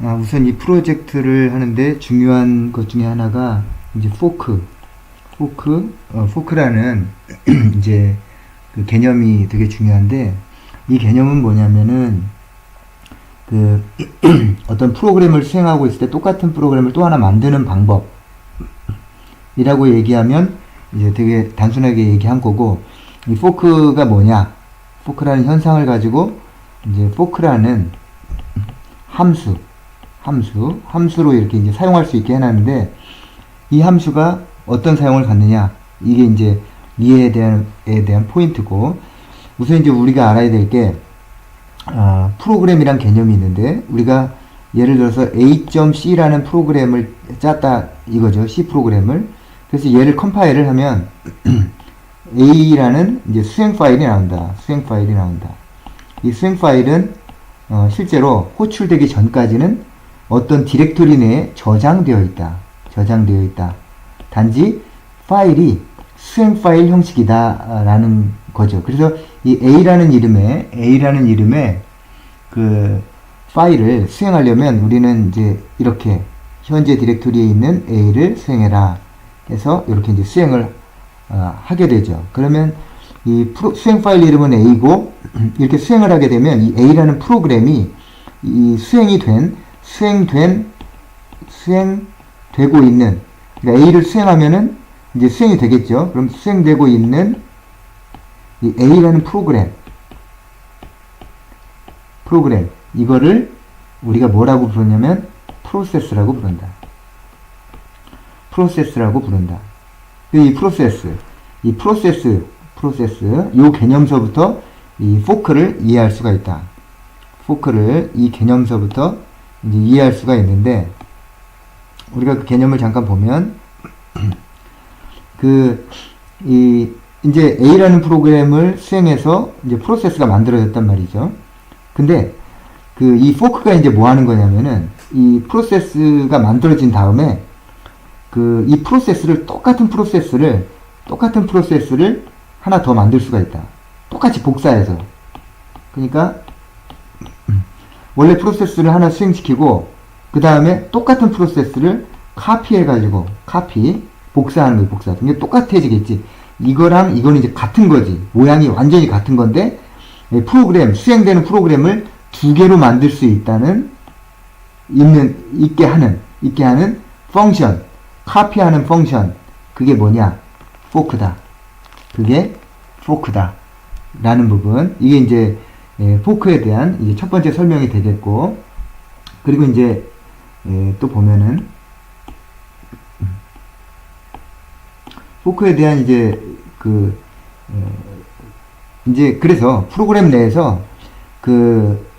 우선 이 프로젝트를 하는데 중요한 것 중에 하나가 이제 포크라는 이제 그 개념이 되게 중요한데, 이 개념은 뭐냐면은 그 어떤 프로그램을 수행하고 있을 때 똑같은 프로그램을 또 하나 만드는 방법이라고 얘기하면 이제 되게 단순하게 얘기한 거고, 이 포크가 뭐냐? 포크라는 현상을 가지고 이제 포크라는 함수로 이렇게 이제 사용할 수 있게 해놨는데, 이 함수가 어떤 사용을 갖느냐, 이게 이제 이해에 대한 포인트고, 우선 이제 우리가 알아야 될 게 프로그램이란 개념이 있는데, 우리가 예를 들어서 A.C라는 프로그램을 짰다 이거죠. C 프로그램을. 그래서 얘를 컴파일을 하면 A라는 이제 수행 파일이 나온다. 이 수행 파일은 실제로 호출되기 전까지는 어떤 디렉토리 내에 저장되어 있다. 단지 파일이 수행 파일 형식이다 라는 거죠. 그래서 이 A라는 이름의 그 파일을 수행하려면 우리는 이제 이렇게 현재 디렉토리에 있는 A를 수행해라 해서 이렇게 이제 수행을 하게 되죠. 그러면 이 수행 파일 이름은 A고, 이렇게 수행을 하게 되면 이 A라는 프로그램이 이 수행되고 있는, 그러니까 A를 수행하면은 이제 수행이 되겠죠. 그럼 수행되고 있는 이 A라는 프로그램, 이거를 우리가 뭐라고 부르냐면 프로세스라고 부른다. 이 프로세스, 요 개념서부터 이 포크를 이해할 수가 있다. 이 개념서부터 이제 이해할 수가 있는데, 우리가 그 개념을 잠깐 보면, 이제 A라는 프로그램을 수행해서 이제 프로세스가 만들어졌단 말이죠. 근데 이 포크가 이제 뭐 하는 거냐면은, 이 프로세스가 만들어진 다음에 이 프로세스를 똑같은 프로세스를 하나 더 만들 수가 있다. 똑같이 복사해서. 그러니까 원래 프로세스를 하나 수행시키고 그 다음에 똑같은 프로세스를 카피해가지고 복사하는 거예요. 복사. 그러니까 똑같아지겠지. 이거랑 이거는 이제 같은 거지. 모양이 완전히 같은 건데, 수행되는 프로그램을 두 개로 만들 수 있게 하는 펑션, 카피하는 펑션. 그게 뭐냐? 포크다. 라는 부분. 이게 이제 포크에 대한 이제 첫 번째 설명이 되겠고, 그리고 이제 또 보면은 포크에 대한 이제 그래서 프로그램 내에서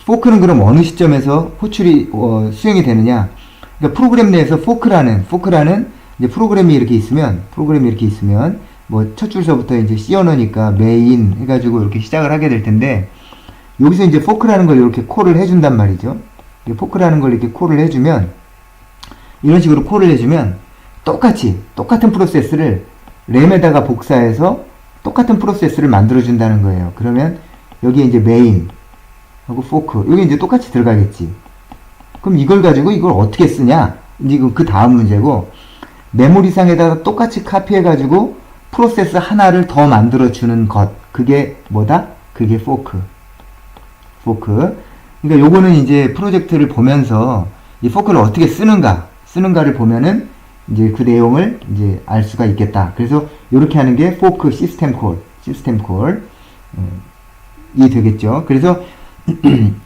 포크는 그럼 어느 시점에서 호출이 수행이 되느냐? 그러니까 프로그램 내에서 포크라는 이제 프로그램이 이렇게 있으면 뭐 첫 줄서부터 이제 C 언어니까 메인 해가지고 이렇게 시작을 하게 될 텐데, 여기서 이제 포크라는 걸 이렇게 콜을 해준단 말이죠. 포크라는 걸 이렇게 콜을 해주면, 이런 식으로 콜을 해주면 똑같은 프로세스를 램에다가 복사해서 똑같은 프로세스를 만들어준다는 거예요. 그러면 여기에 이제 메인 하고 포크, 여기 이제 똑같이 들어가겠지. 그럼 이걸 가지고 이걸 어떻게 쓰냐? 이제 그 다음 문제고, 메모리상에다가 똑같이 카피해가지고 프로세스 하나를 더 만들어주는 것. 그게 뭐다? 그게 포크. 그러니까 요거는 이제 프로젝트를 보면서 이 포크를 어떻게 쓰는가를 보면은 이제 그 내용을 이제 알 수가 있겠다. 그래서 이렇게 하는 게 포크 시스템 콜이 되겠죠. 그래서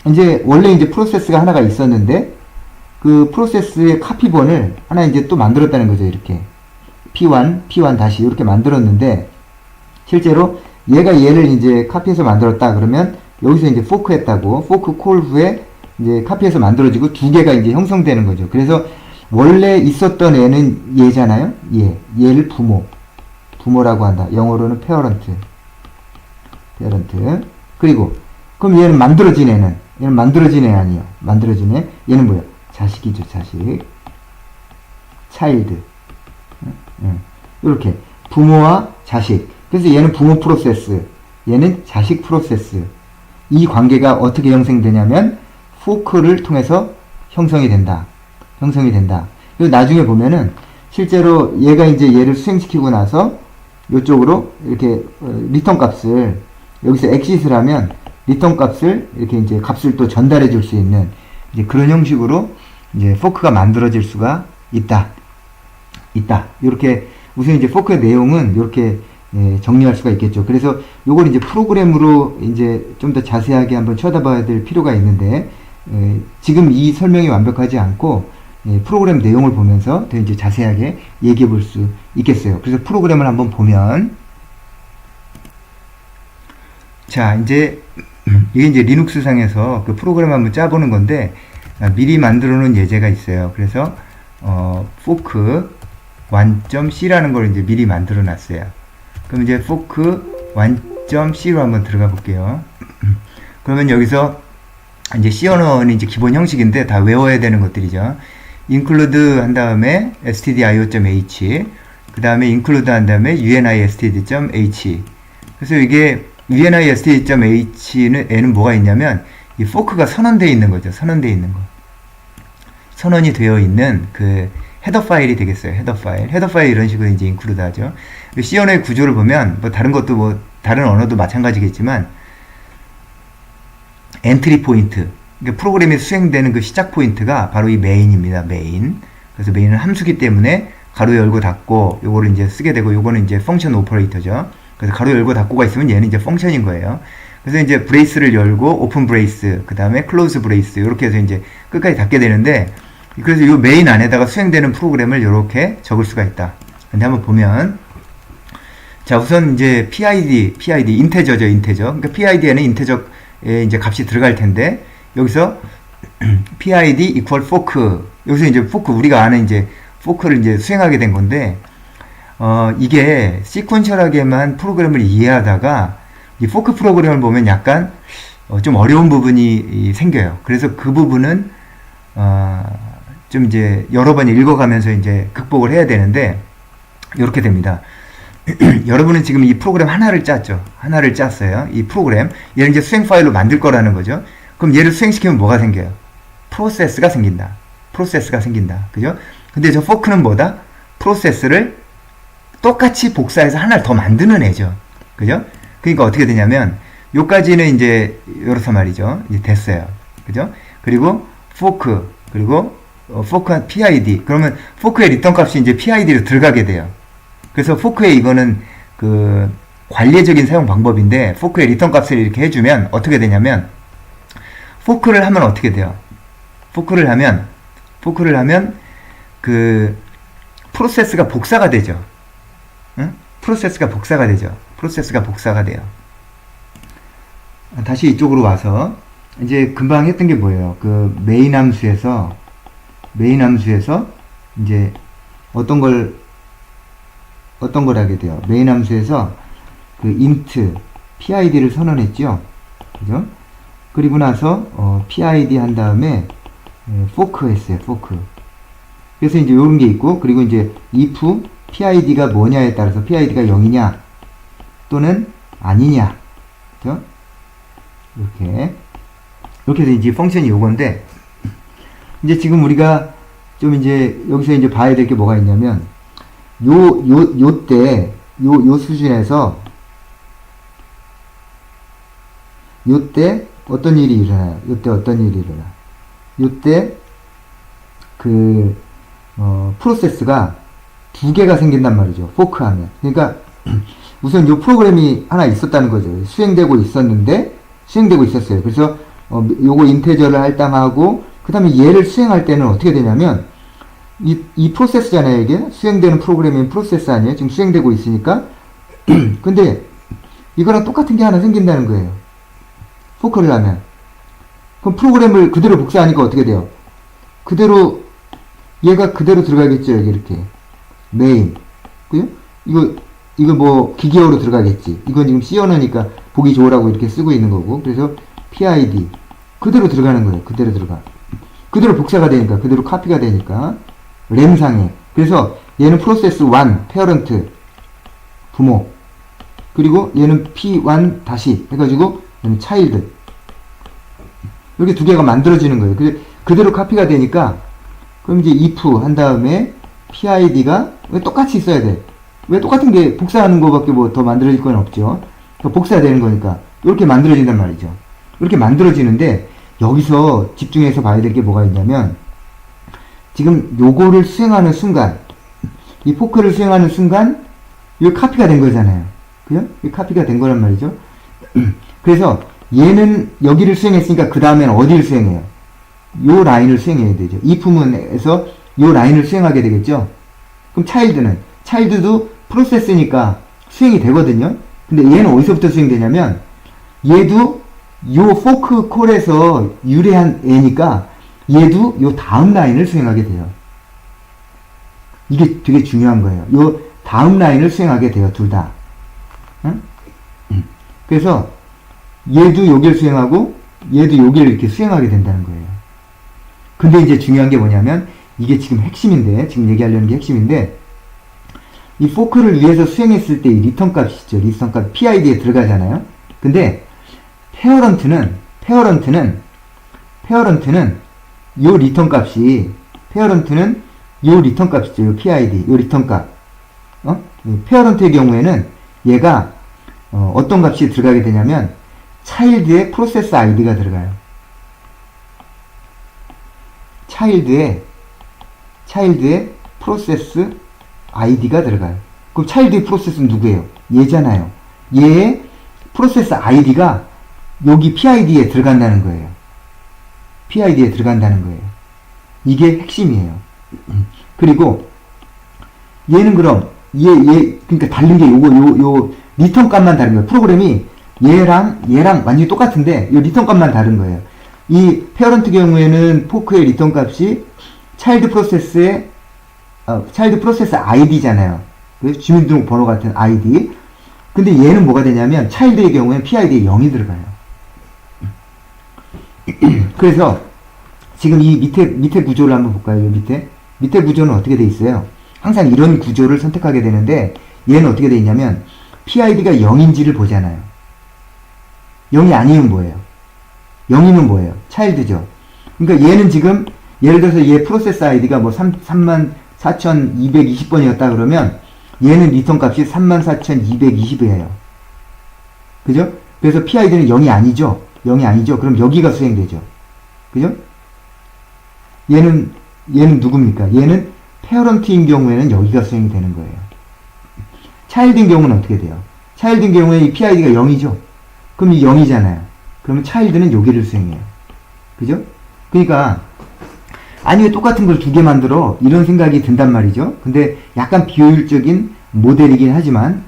이제 원래 이제 프로세스가 하나가 있었는데, 그 프로세스의 카피본을 하나 이제 또 만들었다는 거죠. 이렇게 P1 다시 이렇게 만들었는데, 실제로 얘를 이제 카피해서 만들었다 그러면 여기서 이제 포크 콜 후에 이제 카피해서 만들어지고 두 개가 이제 형성되는 거죠. 그래서 원래 있었던 애는 얘잖아요. 얘를 부모라고 한다. 영어로는 페어런트. 그리고 그럼 얘는 만들어진 애 아니에요. 얘는 뭐야? 자식이죠. 차일드. 이렇게 부모와 자식. 그래서 얘는 부모 프로세스, 얘는 자식 프로세스. 이 관계가 어떻게 형성되냐면 포크를 통해서 형성이 된다. 형성이 된다. 그리고 나중에 보면은 실제로 얘가 이제 얘를 수행시키고 나서 이쪽으로 이렇게 리턴 값을 여기서 exit을 하면 리턴 값을 이렇게 이제 값을 또 전달해 줄 수 있는 이제 그런 형식으로 이제 포크가 만들어질 수가 있다. 이렇게 우선 이제 포크의 내용은 이렇게 정리할 수가 있겠죠. 그래서 요걸 이제 프로그램으로 이제 좀 더 자세하게 한번 쳐다봐야 될 필요가 있는데 지금 이 설명이 완벽하지 않고 프로그램 내용을 보면서 더 이제 자세하게 얘기해 볼 수 있겠어요. 그래서 프로그램을 한번 보면 자 이제 이게 이제 리눅스 상에서 그 프로그램 한번 짜보는 건데 미리 만들어 놓은 예제가 있어요. 그래서 fork 1.c라는 걸 이제 미리 만들어 놨어요. 그럼 이제 fork 1.c로 한번 들어가 볼게요. 그러면 여기서 이제 C 언어는 이제 기본 형식인데 다 외워야 되는 것들이죠. include 한 다음에 stdio.h 그 다음에 include 한 다음에 unistd.h 그래서 이게 unistd.h는 뭐가 있냐면 이 fork가 선언되어 있는 거죠. 선언되어 있는 거. 선언이 되어 있는 그 헤더 파일이 되겠어요. 헤더 파일. 헤더 파일 이런 식으로 이제 include 하죠. C 언어의 구조를 보면 뭐 다른 것도 뭐 다른 언어도 마찬가지겠지만 엔트리 포인트. 그러니까 프로그램이 수행되는 그 시작 포인트가 바로 이 메인입니다. 메인. 그래서 메인은 함수기 때문에 가로 열고 닫고 요거를 이제 쓰게 되고 요거는 이제 펑션 오퍼레이터죠. 그래서 가로 열고 닫고가 있으면 얘는 이제 펑션인 거예요. 그래서 이제 브레이스를 열고 오픈 브레이스, 그 다음에 클로즈 브레이스 이렇게 해서 이제 끝까지 닫게 되는데 그래서 요 메인 안에다가 수행되는 프로그램을 이렇게 적을 수가 있다. 근데 한번 보면 자 우선 이제 PID 인테저죠, 인테저. 그러니까 PID에는 인테저에 이제 값이 들어갈 텐데 여기서 PID equal fork 여기서 이제 fork 우리가 아는 이제 fork를 이제 수행하게 된 건데 이게 시퀀셜하게만 프로그램을 이해하다가 이 fork 프로그램을 보면 약간 좀 어려운 부분이 생겨요. 그래서 그 부분은 좀 이제 여러 번 읽어가면서 이제 극복을 해야 되는데 이렇게 됩니다. 여러분은 지금 이 프로그램 하나를 짰죠. 하나를 짰어요. 이 프로그램 얘를 이제 수행 파일로 만들 거라는 거죠. 그럼 얘를 수행시키면 뭐가 생겨요? 프로세스가 생긴다. 프로세스가 생긴다. 그죠? 근데 저 fork는 뭐다? 프로세스를 똑같이 복사해서 하나를 더 만드는 애죠. 그죠? 그러니까 어떻게 되냐면 요까지는 이제 이렇단 말이죠. 이제 됐어요. 그죠? 그리고 fork 그리고 fork PID 그러면 fork의 리턴 값이 이제 PID로 들어가게 돼요. 그래서 fork의 이거는 그 관례적인 사용 방법인데 fork의 리턴 값을 이렇게 해주면 어떻게 되냐면 fork를 하면 어떻게 돼요? fork를 하면 그 프로세스가 복사가 되죠. 응? 프로세스가 복사가 되죠. 프로세스가 복사가 돼요. 다시 이쪽으로 와서 이제 금방 했던 게 뭐예요? 그 메인 함수에서 이제 어떤 걸 하게 돼요? 메인 함수에서 그 int PID를 선언했죠. 그죠? 그리고 나서 PID 한 다음에 fork 했어요. fork. 그래서 이제 요런 게 있고 그리고 이제 if PID가 뭐냐에 따라서 PID가 0이냐 또는 아니냐. 그죠? 이렇게 해서 이제 펑션이 요건데 이제 지금 우리가 좀 이제 여기서 이제 봐야 될 게 뭐가 있냐면 요 수준에서 요때 어떤 일이 일어나요? 요때 그 프로세스가 두 개가 생긴단 말이죠. 포크하면. 그러니까 우선 요 프로그램이 하나 있었다는 거죠. 수행되고 있었어요. 그래서 요거 인테저를 할당하고 그 다음에 얘를 수행할 때는 어떻게 되냐면 이 프로세스잖아요. 이게 수행되는 프로그램인 프로세스 아니에요. 지금 수행되고 있으니까 근데 이거랑 똑같은 게 하나 생긴다는 거예요. 포크를 하면 그럼 프로그램을 그대로 복사하니까 어떻게 돼요? 얘가 그대로 들어가겠죠. 여기 이렇게 메인 그죠? 이거 뭐 기계어로 들어가겠지. 이건 지금 C 언어니까 보기 좋으라고 이렇게 쓰고 있는 거고 그래서 PID 그대로 들어가는 거예요. 그대로 복사가 되니까 그대로 카피가 되니까 램상에 그래서 얘는 프로세스 1 페어런트 부모 그리고 얘는 P1 다시 해가지고 얘는 차일드 이렇게 두 개가 만들어지는 거예요. 그대로 카피가 되니까, 그럼 이제 if 한 다음에 PID가 왜 똑같이 있어야 돼? 왜 똑같은 게 복사하는 거밖에 뭐 더 만들어질 건 없죠. 복사되는 거니까. 이렇게 만들어진단 말이죠. 이렇게 만들어지는데, 여기서 집중해서 봐야 될 게 뭐가 있냐면, 지금 요거를 수행하는 순간, 이 포크를 수행하는 순간, 이거 카피가 된 거잖아요. 그죠? 이 카피가 된 거란 말이죠. 그래서 얘는 여기를 수행했으니까 그 다음에는 어디를 수행해요? 요 라인을 수행해야 되죠. if문에서 요 라인을 수행하게 되겠죠. 그럼 차일드도 프로세스니까 수행이 되거든요. 근데 얘는 어디서부터 수행되냐면, 얘도 요 포크 콜에서 유래한 애니까 얘도 요 다음 라인을 수행하게 돼요. 이게 되게 중요한 거예요. 요 다음 라인을 수행하게 돼요. 둘 다. 응? 그래서 얘도 여기를 수행하고 얘도 여기를 이렇게 수행하게 된다는 거예요. 근데 이제 중요한 게 뭐냐면, 이게 지금 핵심인데, 지금 얘기하려는 게 핵심인데, 이 포크를 위해서 수행했을 때 이 리턴 값이죠. 리턴 값 PID에 들어가잖아요. 근데 페어런트는 요 리턴 값이, 페어런트는 요 리턴 값이죠. 요 PID, 요 리턴 값. 페어런트의 경우에는 얘가 어떤 값이 들어가게 되냐면, 차일드의 프로세스 아이디가 들어가요. 차일드의 프로세스 아이디가 들어가요. 그럼 차일드의 프로세스는 누구예요? 얘잖아요. 얘의 프로세스 아이디가 여기 PID에 들어간다는 거예요. PID에 들어간다는 거예요. 이게 핵심이에요. 그리고 얘는 그럼 그러니까 다른 게 요 리턴 값만 다른 거예요. 프로그램이 얘랑 완전히 똑같은데 요 리턴 값만 다른 거예요. 이 페어런트 경우에는 포크의 리턴 값이 차일드 프로세스 아이디잖아요. 주민등록번호 같은 아이디. 근데 얘는 뭐가 되냐면, 차일드의 경우에는 PID에 0이 들어가요. 그래서 지금 이 밑에 구조를 한번 볼까요? 밑에 구조는 어떻게 돼 있어요? 항상 이런 구조를 선택하게 되는데, 얘는 어떻게 돼 있냐면 PID가 0인지를 보잖아요. 0이 아니면 뭐예요? 0이면 뭐예요? 차일드죠. 그러니까 얘는 지금 예를 들어서 얘 프로세스 아이디가 뭐 34,220번이었다 그러면 얘는 리턴 값이 34,220이에요. 그죠? 그래서 PID는 0이 아니죠. 그럼 여기가 수행되죠. 그죠? 얘는 누굽니까? 얘는 페어런트인 경우에는 여기가 수행이 되는 거예요. 차일드인 경우는 어떻게 돼요? 차일드인 경우에 이 PID가 0이죠. 그럼 이 0이잖아요. 그러면 차일드는 여기를 수행해요. 그죠? 그러니까 아니 왜 똑같은 걸 두 개 만들어? 이런 생각이 든단 말이죠. 근데 약간 비효율적인 모델이긴 하지만,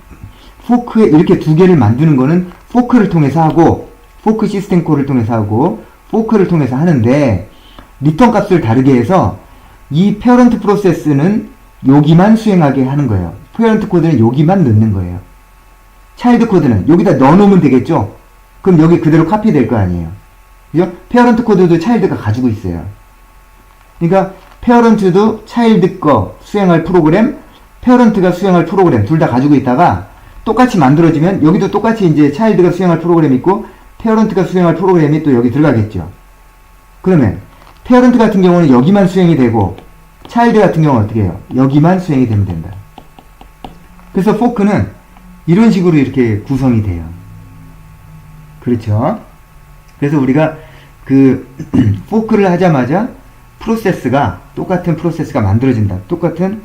포크에 이렇게 두 개를 만드는 거는 포크를 통해서 하고, 포크 시스템 콜을 통해서 하고, 포크를 통해서 하는데, 리턴 값을 다르게 해서 이 페어런트 프로세스는 여기만 수행하게 하는 거예요. 페어런트 코드는 여기만 넣는 거예요. 차일드 코드는 여기다 넣어놓으면 되겠죠? 그럼 여기 그대로 카피 될 거 아니에요. 그죠? 페어런트 코드도 차일드가 가지고 있어요. 그러니까 페어런트도 차일드 거 수행할 프로그램, 페어런트가 수행할 프로그램 둘 다 가지고 있다가 똑같이 만들어지면 여기도 똑같이 이제 차일드가 수행할 프로그램이 있고 페어런트가 수행할 프로그램이 또 여기 들어가겠죠. 그러면 페어런트 같은 경우는 여기만 수행이 되고, 차일드 같은 경우는 어떻게 해요? 여기만 수행이 되면 된다. 그래서 포크는 이런 식으로 이렇게 구성이 돼요. 그렇죠? 그래서 우리가 그 포크를 하자마자 똑같은 프로세스가 만들어진다. 똑같은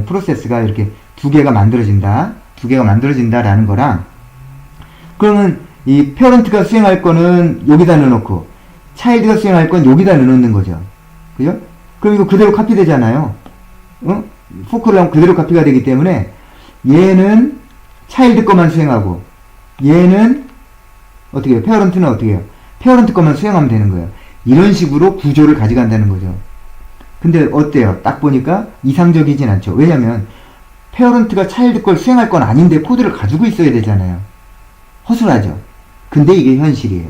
프로세스가 이렇게 두 개가 만들어진다라는 거랑, 그러면 이 페어런트가 수행할 거는 여기다 넣어놓고 차일드가 수행할 건 여기다 넣어놓는 거죠. 그죠? 그럼 이거 그대로 카피되잖아요. 포크를 하면 그대로 카피가 되기 때문에 얘는 차일드 것만 수행하고, 얘는 어떻게 해요? 페어런트는 어떻게 해요? 페어런트 것만 수행하면 되는 거예요. 이런 식으로 구조를 가져간다는 거죠. 근데 어때요? 딱 보니까 이상적이진 않죠. 왜냐면 페어런트가 차일드 걸 수행할 건 아닌데 코드를 가지고 있어야 되잖아요. 허술하죠. 근데 이게 현실이에요.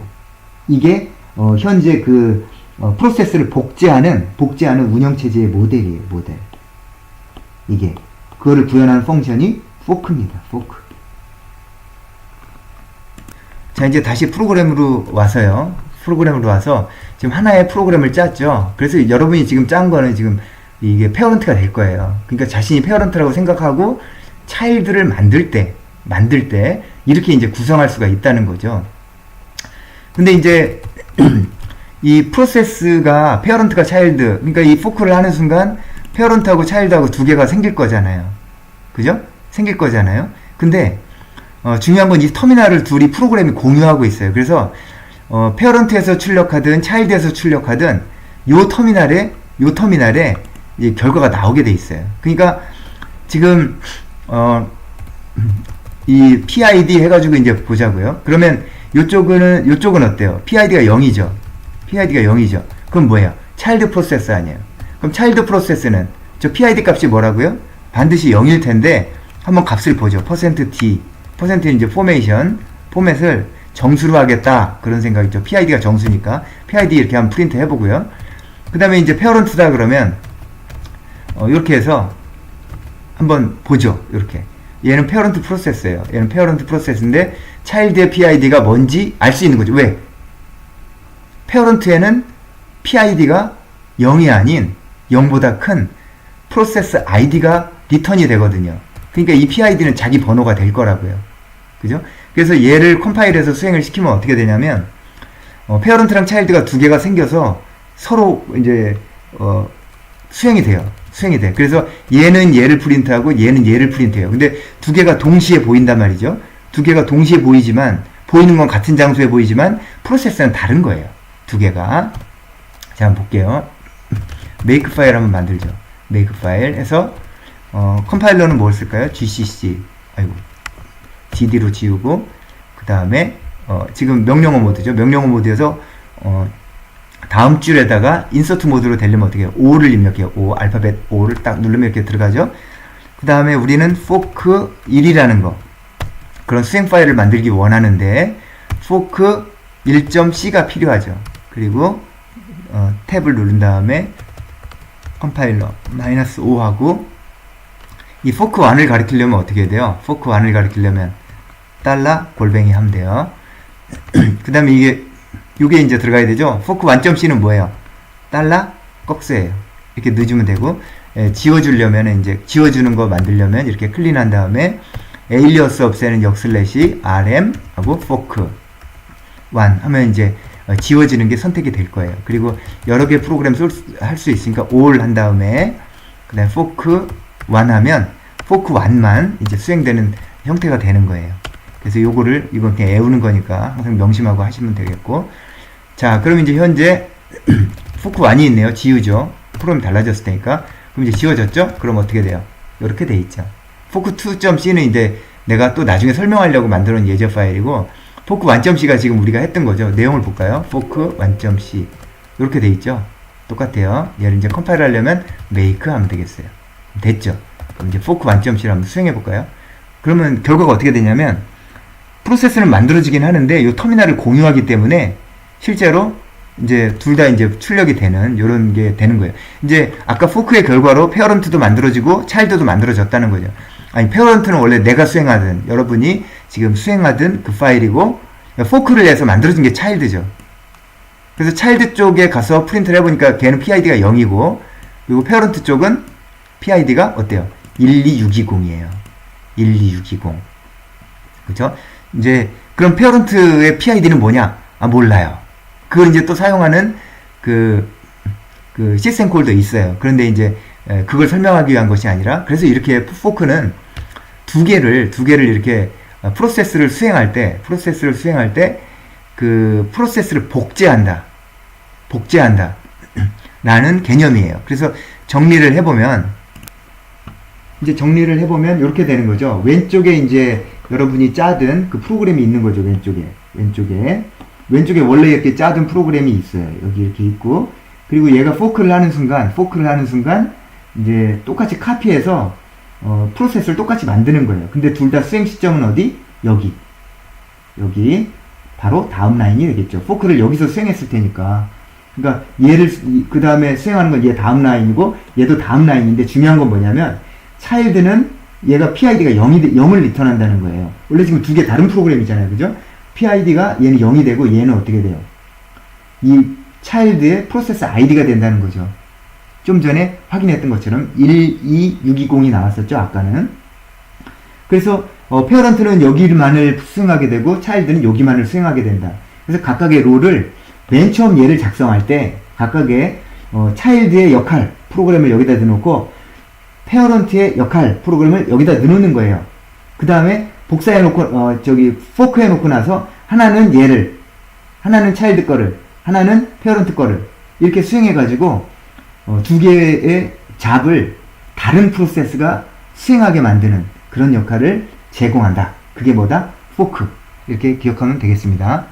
이게 현재 그 프로세스를 복제하는 운영체제의 모델이에요. 모델. 이게 그거를 구현하는 펑션이 포크입니다. 포크. 자, 이제 다시 프로그램으로 와서요. 프로그램으로 와서 지금 하나의 프로그램을 짰죠. 그래서 여러분이 지금 짠 거는 지금 이게 페어런트가 될 거예요. 그러니까 자신이 페어런트라고 생각하고 차일드를 만들 때 이렇게 이제 구성할 수가 있다는 거죠. 근데 이제 이 프로세스가 페어런트가 차일드, 그러니까 이 포크를 하는 순간 페어런트하고 차일드하고 두 개가 생길 거잖아요. 그죠? 생길 거잖아요. 근데 중요한 건 이 터미널을 둘이 프로그램이 공유하고 있어요. 그래서 페어런트에서 출력하든 차일드에서 출력하든 요 터미널에 이 결과가 나오게 돼 있어요. 그러니까 지금 이 PID 해가지고 이제 보자고요. 그러면 요쪽은 어때요? PID가 0이죠. PID가 0이죠. 그럼 뭐예요? 차일드 프로세스 아니에요. 그럼 차일드 프로세스는 저 PID 값이 뭐라고요? 반드시 0일 텐데 한번 값을 보죠. %t. %는 이제 포맷을 정수로 하겠다. 그런 생각이죠. PID가 정수니까. PID 이렇게 한번 프린트 해보고요. 그 다음에 이제 페어런트다 그러면 이렇게 해서 한번 보죠. 이렇게. 얘는 페어런트 프로세스예요. 얘는 페어런트 프로세스인데 차일드의 PID가 뭔지 알 수 있는 거죠. 왜? 페어런트에는 PID가 0이 아닌 0보다 큰 프로세스 ID가 리턴이 되거든요. 그러니까 이 PID는 자기 번호가 될 거라고요. 그죠? 그래서 얘를 컴파일해서 수행을 시키면 어떻게 되냐면 페어런트랑 차일드가 두 개가 생겨서 서로 이제 수행이 돼요. 그래서 얘는 얘를 프린트하고 얘는 얘를 프린트해요. 근데 두 개가 동시에 보인단 말이죠. 두 개가 동시에 보이지만 보이는 건 같은 장소에 보이지만 프로세스는 다른 거예요. 두 개가. 자, 한번 볼게요. 메이크 파일 한번 만들죠. 메이크 파일 해서 컴파일러는 뭘 쓸까요? gcc dd로 지우고 그 다음에 지금 명령어 모드죠. 명령어 모드에서 다음 줄에다가 인서트 모드로 되려면 어떻게 해요? O를 입력해요. O, 알파벳 O를 딱 누르면 이렇게 들어가죠. 그 다음에 우리는 fork 1이라는 거, 그런 수행 파일을 만들기 원하는데 fork 1.c가 필요하죠. 그리고 탭을 누른 다음에 컴파일러 -O 하고 이 fork 1을 가리키려면 어떻게 해야 돼요? fork 1을 가리키려면 $골뱅이 하면 돼요. 그 다음에 이게 이제 들어가야 되죠. fork 1.c는 뭐예요? $꺽쇠예요. 이렇게 넣어주면 되고, 지워주려면 이제 지워주는 거 만들려면 이렇게 클린한 다음에 에일리어스 없애는 역슬래시 rm 하고 fork 1 하면 이제 지워지는 게 선택이 될 거예요. 그리고 여러 개 프로그램 할 수 있으니까 all 한 다음에 그 다음에 fork 1 하면 fork 1만 이제 수행되는 형태가 되는 거예요. 그래서 이건 그냥 애우는 거니까 항상 명심하고 하시면 되겠고. 자, 그럼 이제 현재 fork 1이 있네요. 지우죠. 프로그램이 달라졌을 테니까. 그럼 이제 지워졌죠? 그럼 어떻게 돼요? 이렇게 돼 있죠. fork 2.c는 이제 내가 또 나중에 설명하려고 만들어 놓은 예제 파일이고, fork 1.c가 지금 우리가 했던 거죠. 내용을 볼까요? fork 1.c 이렇게 돼 있죠. 똑같아요. 얘를 이제 컴파일 하려면 make 하면 되겠어요. 됐죠? 그럼 이제 fork 1.c를 한번 수행해 볼까요? 그러면 결과가 어떻게 되냐면 프로세스는 만들어지긴 하는데 이 터미널을 공유하기 때문에 실제로 이제 둘 다 이제 출력이 되는 요런 게 되는 거예요. 이제 아까 포크의 결과로 페어런트도 만들어지고 차일드도 만들어졌다는 거죠. 아니, 페어런트는 원래 내가 수행하든 여러분이 지금 수행하든 그 파일이고, 포크를 해서 만들어진 게 차일드죠. 그래서 차일드 쪽에 가서 프린트를 해보니까 걔는 PID가 0이고, 그리고 페어런트 쪽은 PID가 어때요? 12620이에요. 12620. 그죠? 이제, 그럼 페어런트의 PID는 뭐냐? 아, 몰라요. 그걸 이제 또 사용하는 그 시스템 콜도 있어요. 그런데 이제, 그걸 설명하기 위한 것이 아니라, 그래서 이렇게 포크는 두 개를 이렇게 프로세스를 수행할 때 그 프로세스를 복제한다 라는 개념이에요. 그래서 정리를 해보면 이렇게 되는 거죠. 왼쪽에 이제 여러분이 짜든 그 프로그램이 있는 거죠. 왼쪽에 원래 이렇게 짜든 프로그램이 있어요. 여기 이렇게 있고, 그리고 얘가 포크를 하는 순간 이제 똑같이 카피해서 프로세스를 똑같이 만드는 거예요. 근데 둘 다 수행 시점은 어디? 여기 바로 다음 라인이 되겠죠. 포크를 여기서 수행했을 테니까. 그러니까 얘를 그 다음에 수행하는 건 얘 다음 라인이고 얘도 다음 라인인데, 중요한 건 뭐냐면 차일드는 얘가 PID가 0을 리턴한다는 거예요. 원래 지금 두 개 다른 프로그램이잖아요. 그죠? PID가 얘는 0이 되고 얘는 어떻게 돼요? 이 차일드의 프로세스 아이디가 된다는 거죠. 좀 전에 확인했던 것처럼 12620이 나왔었죠, 아까는. 그래서 페어런트는 여기만을 수행하게 되고 차일드는 여기만을 수행하게 된다. 그래서 각각의 롤을 맨 처음 얘를 작성할 때 각각의 차일드의 역할 프로그램을 여기다 넣어놓고 페어런트의 역할 프로그램을 여기다 넣어놓는 거예요. 그 다음에 복사해놓고 포크 해놓고 나서 하나는 얘를, 하나는 차일드 거를, 하나는 페어런트 거를 이렇게 수행해가지고 두 개의 잡을 다른 프로세스가 수행하게 만드는 그런 역할을 제공한다. 그게 뭐다? 포크. 이렇게 기억하면 되겠습니다.